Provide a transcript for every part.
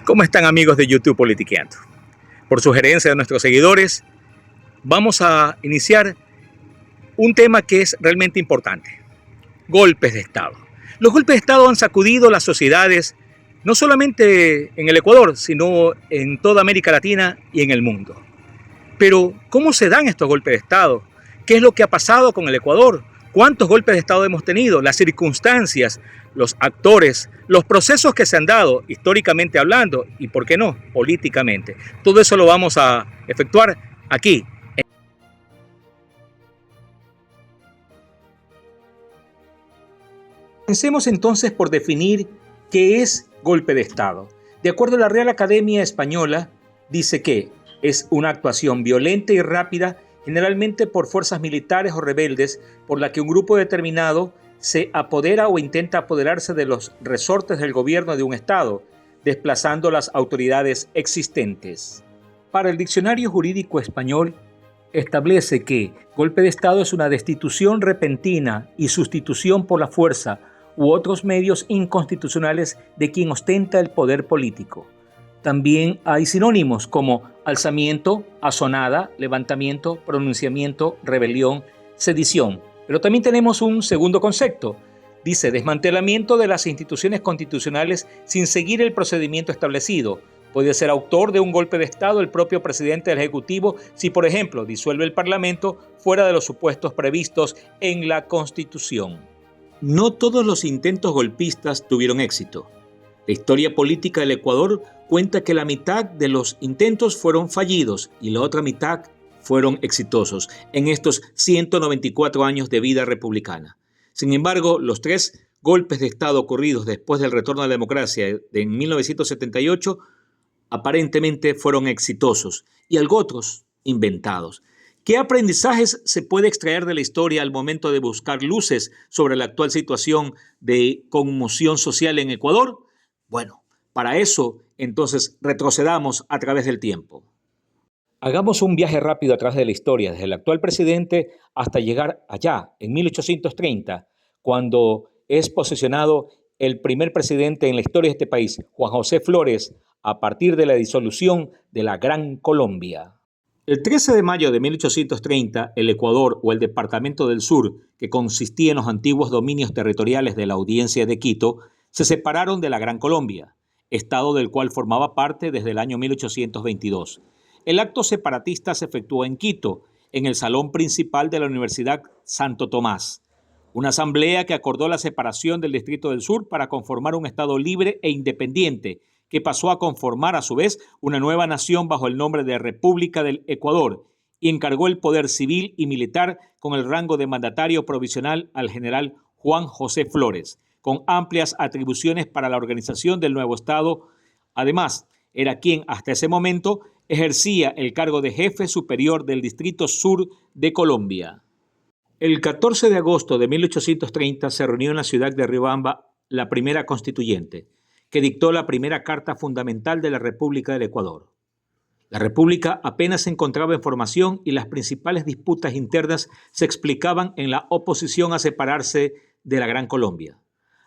¿Cómo están, amigos de YouTube Politiqueando? Por sugerencia de nuestros seguidores, vamos a iniciar un tema que es realmente importante: golpes de Estado. Los golpes de Estado han sacudido las sociedades, no solamente en el Ecuador, sino en toda América Latina y en el mundo. Pero, ¿cómo se dan estos golpes de Estado? ¿Qué es lo que ha pasado con el Ecuador? ¿Cuántos golpes de Estado hemos tenido? Las circunstancias, los actores, los procesos que se han dado históricamente hablando y, ¿por qué no?, políticamente. Todo eso lo vamos a efectuar aquí. Comencemos entonces por definir qué es golpe de Estado. De acuerdo a la Real Academia Española, dice que es una actuación violenta y rápida, generalmente por fuerzas militares o rebeldes, por la que un grupo determinado se apodera o intenta apoderarse de los resortes del gobierno de un Estado, desplazando las autoridades existentes. Para el Diccionario Jurídico Español, establece que golpe de Estado es una destitución repentina y sustitución por la fuerza u otros medios inconstitucionales de quien ostenta el poder político. También hay sinónimos como alzamiento, asonada, levantamiento, pronunciamiento, rebelión, sedición. Pero también tenemos un segundo concepto. Dice desmantelamiento de las instituciones constitucionales sin seguir el procedimiento establecido. Puede ser autor de un golpe de Estado el propio presidente del Ejecutivo si, por ejemplo, disuelve el Parlamento fuera de los supuestos previstos en la Constitución. No todos los intentos golpistas tuvieron éxito. La historia política del Ecuador cuenta que la mitad de los intentos fueron fallidos y la otra mitad fueron exitosos en estos 194 años de vida republicana. Sin embargo, los 3 golpes de Estado ocurridos después del retorno a la democracia en 1978 aparentemente fueron exitosos y algo otros inventados. ¿Qué aprendizajes se puede extraer de la historia al momento de buscar luces sobre la actual situación de conmoción social en Ecuador? Bueno, para eso, entonces, retrocedamos a través del tiempo. Hagamos un viaje rápido a través de la historia, desde el actual presidente hasta llegar allá, en 1830, cuando es posesionado el primer presidente en la historia de este país, Juan José Flores, a partir de la disolución de la Gran Colombia. El 13 de mayo de 1830, el Ecuador o el Departamento del Sur, que consistía en los antiguos dominios territoriales de la Audiencia de Quito, se separaron de la Gran Colombia, estado del cual formaba parte desde el año 1822. El acto separatista se efectuó en Quito, en el salón principal de la Universidad Santo Tomás. Una asamblea que acordó la separación del Distrito del Sur para conformar un estado libre e independiente, que pasó a conformar a su vez una nueva nación bajo el nombre de República del Ecuador, y encargó el poder civil y militar con el rango de mandatario provisional al general Juan José Flores, con amplias atribuciones para la organización del nuevo Estado. Además, era quien hasta ese momento ejercía el cargo de jefe superior del Distrito Sur de Colombia. El 14 de agosto de 1830 se reunió en la ciudad de Riobamba la primera constituyente, que dictó la primera carta fundamental de la República del Ecuador. La República apenas se encontraba en formación y las principales disputas internas se explicaban en la oposición a separarse de la Gran Colombia,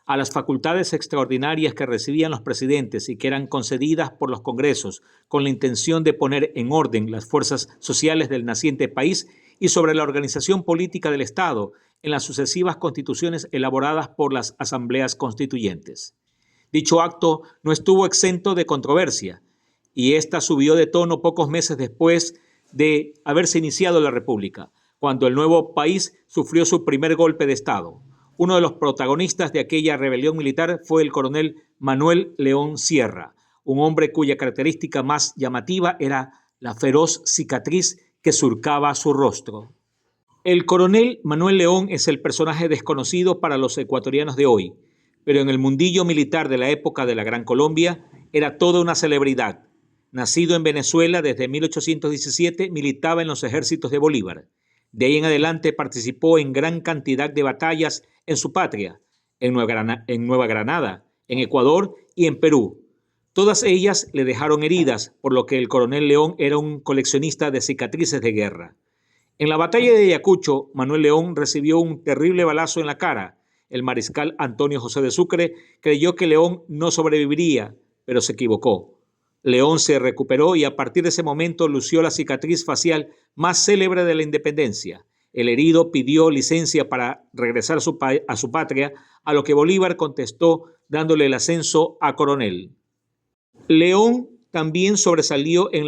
a las facultades extraordinarias que recibían los presidentes y que eran concedidas por los congresos con la intención de poner en orden las fuerzas sociales del naciente país, y sobre la organización política del Estado en las sucesivas constituciones elaboradas por las asambleas constituyentes. Dicho acto no estuvo exento de controversia y esta subió de tono pocos meses después de haberse iniciado la República, cuando el nuevo país sufrió su primer golpe de Estado. Uno de los protagonistas de aquella rebelión militar fue el coronel Manuel León Sierra, un hombre cuya característica más llamativa era la feroz cicatriz que surcaba su rostro. El coronel Manuel León es el personaje desconocido para los ecuatorianos de hoy, pero en el mundillo militar de la época de la Gran Colombia era toda una celebridad. Nacido en Venezuela desde 1817, militaba en los ejércitos de Bolívar. De ahí en adelante participó en gran cantidad de batallas en su patria, en Nueva Granada, en Ecuador y en Perú. Todas ellas le dejaron heridas, por lo que el coronel León era un coleccionista de cicatrices de guerra. En la batalla de Ayacucho, Manuel León recibió un terrible balazo en la cara. El mariscal Antonio José de Sucre creyó que León no sobreviviría, pero se equivocó. León se recuperó y a partir de ese momento lució la cicatriz facial más célebre de la independencia. El herido pidió licencia para regresar a su patria, a lo que Bolívar contestó dándole el ascenso a coronel. León también sobresalió en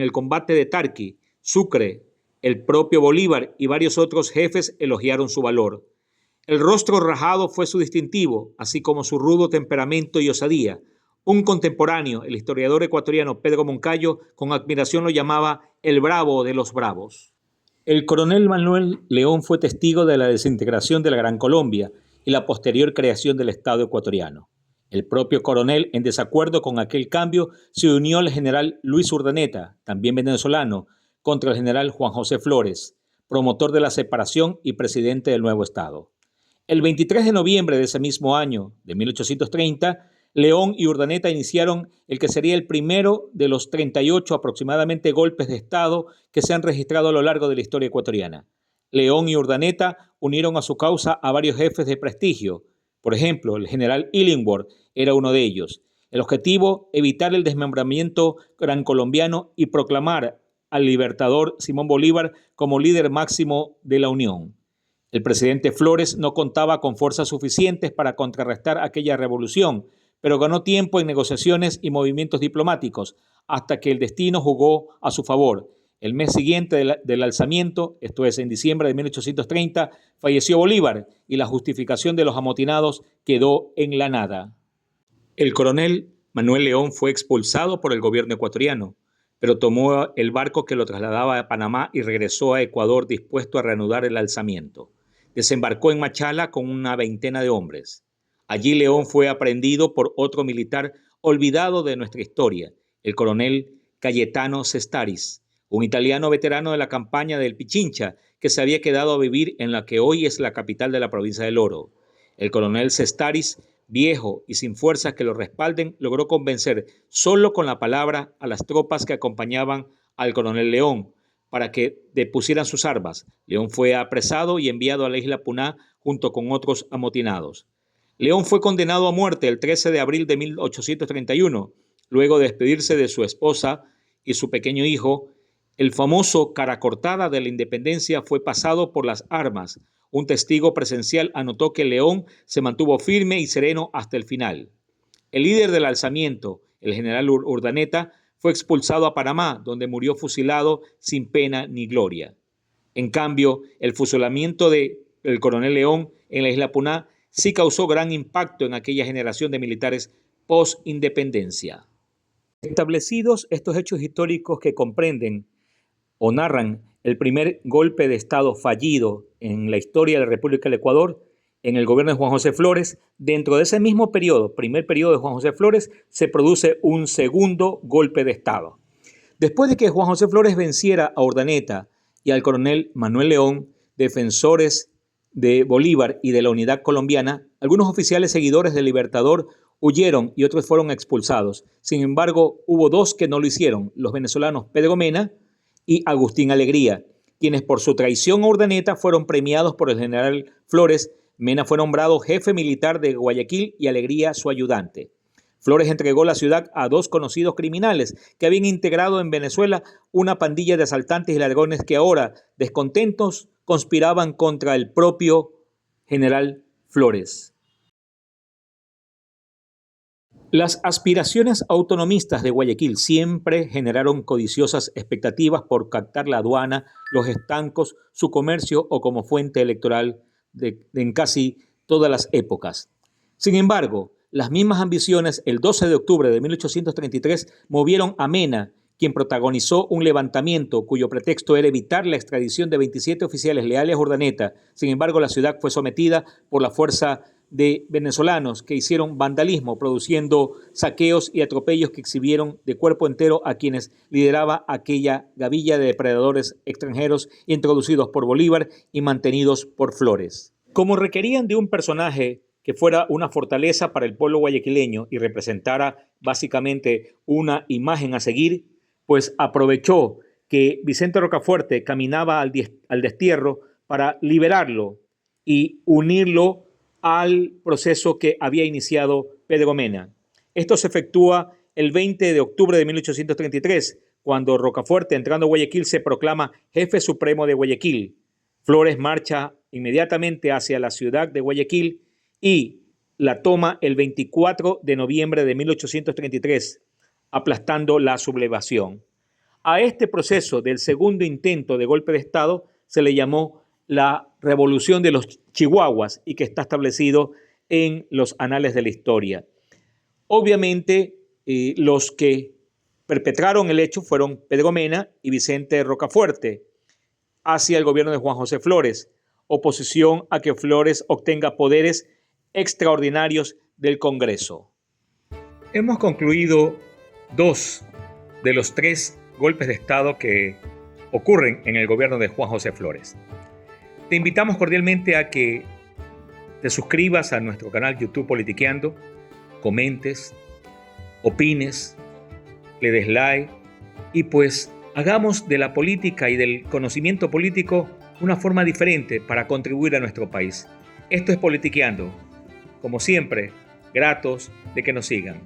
el combate de Tarqui, Sucre. El propio Bolívar y varios otros jefes elogiaron su valor. El rostro rajado fue su distintivo, así como su rudo temperamento y osadía. Un contemporáneo, el historiador ecuatoriano Pedro Moncayo, con admiración lo llamaba el bravo de los bravos. El coronel Manuel León fue testigo de la desintegración de la Gran Colombia y la posterior creación del Estado ecuatoriano. El propio coronel, en desacuerdo con aquel cambio, se unió al general Luis Urdaneta, también venezolano, contra el general Juan José Flores, promotor de la separación y presidente del nuevo Estado. El 23 de noviembre de ese mismo año, de 1830, León y Urdaneta iniciaron el que sería el primero de los 38 aproximadamente golpes de Estado que se han registrado a lo largo de la historia ecuatoriana. León y Urdaneta unieron a su causa a varios jefes de prestigio. Por ejemplo, el general Illingworth era uno de ellos. El objetivo, evitar el desmembramiento gran colombiano y proclamar al libertador Simón Bolívar como líder máximo de la Unión. El presidente Flores no contaba con fuerzas suficientes para contrarrestar aquella revolución, pero ganó tiempo en negociaciones y movimientos diplomáticos hasta que el destino jugó a su favor. El mes siguiente del alzamiento, esto es en diciembre de 1830, falleció Bolívar y la justificación de los amotinados quedó en la nada. El coronel Manuel León fue expulsado por el gobierno ecuatoriano, pero tomó el barco que lo trasladaba a Panamá y regresó a Ecuador dispuesto a reanudar el alzamiento. Desembarcó en Machala con una veintena de hombres. Allí León fue aprehendido por otro militar olvidado de nuestra historia, el coronel Cayetano Sestaris, un italiano veterano de la campaña del Pichincha que se había quedado a vivir en la que hoy es la capital de la provincia del Oro. El coronel Sestaris, viejo y sin fuerzas que lo respalden, logró convencer solo con la palabra a las tropas que acompañaban al coronel León para que depusieran sus armas. León fue apresado y enviado a la isla Puná junto con otros amotinados. León fue condenado a muerte el 13 de abril de 1831, luego de despedirse de su esposa y su pequeño hijo. El famoso cara cortada de la independencia fue pasado por las armas. Un testigo presencial anotó que León se mantuvo firme y sereno hasta el final. El líder del alzamiento, el general Urdaneta, fue expulsado a Panamá, donde murió fusilado sin pena ni gloria. En cambio, el fusilamiento del coronel León en la isla Puná sí causó gran impacto en aquella generación de militares post-independencia. Establecidos estos hechos históricos que comprenden o narran el primer golpe de Estado fallido en la historia de la República del Ecuador, en el gobierno de Juan José Flores, dentro de ese mismo periodo, primer periodo de Juan José Flores, se produce un segundo golpe de Estado. Después de que Juan José Flores venciera a Urdaneta y al coronel Manuel León, defensores de Bolívar y de la unidad colombiana, algunos oficiales seguidores del Libertador huyeron y otros fueron expulsados. Sin embargo, hubo dos que no lo hicieron, los venezolanos Pedro Mena y Agustín Alegría, quienes por su traición a Urdaneta fueron premiados por el general Flores. Mena fue nombrado jefe militar de Guayaquil y Alegría su ayudante. Flores entregó la ciudad a dos conocidos criminales que habían integrado en Venezuela una pandilla de asaltantes y ladrones que ahora, descontentos, conspiraban contra el propio general Flores. Las aspiraciones autonomistas de Guayaquil siempre generaron codiciosas expectativas por captar la aduana, los estancos, su comercio o como fuente electoral en casi todas las épocas. Sin embargo, las mismas ambiciones el 12 de octubre de 1833 movieron a Mena, quien protagonizó un levantamiento cuyo pretexto era evitar la extradición de 27 oficiales leales a Urdaneta. Sin embargo, la ciudad fue sometida por la fuerza de venezolanos que hicieron vandalismo, produciendo saqueos y atropellos que exhibieron de cuerpo entero a quienes lideraba aquella gavilla de depredadores extranjeros introducidos por Bolívar y mantenidos por Flores. Como requerían de un personaje que fuera una fortaleza para el pueblo guayaquileño y representara básicamente una imagen a seguir, pues aprovechó que Vicente Rocafuerte caminaba al destierro para liberarlo y unirlo al proceso que había iniciado Pedro Mena. Esto se efectúa el 20 de octubre de 1833, cuando Rocafuerte, entrando a Guayaquil, se proclama jefe supremo de Guayaquil. Flores marcha inmediatamente hacia la ciudad de Guayaquil y la toma el 24 de noviembre de 1833, aplastando la sublevación. A este proceso del segundo intento de golpe de Estado se le llamó la Revolución de los Chihuahuas y que está establecido en los anales de la historia. Obviamente, los que perpetraron el hecho fueron Pedro Mena y Vicente Rocafuerte hacia el gobierno de Juan José Flores, oposición a que Flores obtenga poderes extraordinarios del Congreso. Hemos concluido 2 de los 3 golpes de Estado que ocurren en el gobierno de Juan José Flores. Te invitamos cordialmente a que te suscribas a nuestro canal YouTube Politiqueando, comentes, opines, le des like y pues hagamos de la política y del conocimiento político una forma diferente para contribuir a nuestro país. Esto es Politiqueando. Como siempre, gratos de que nos sigan.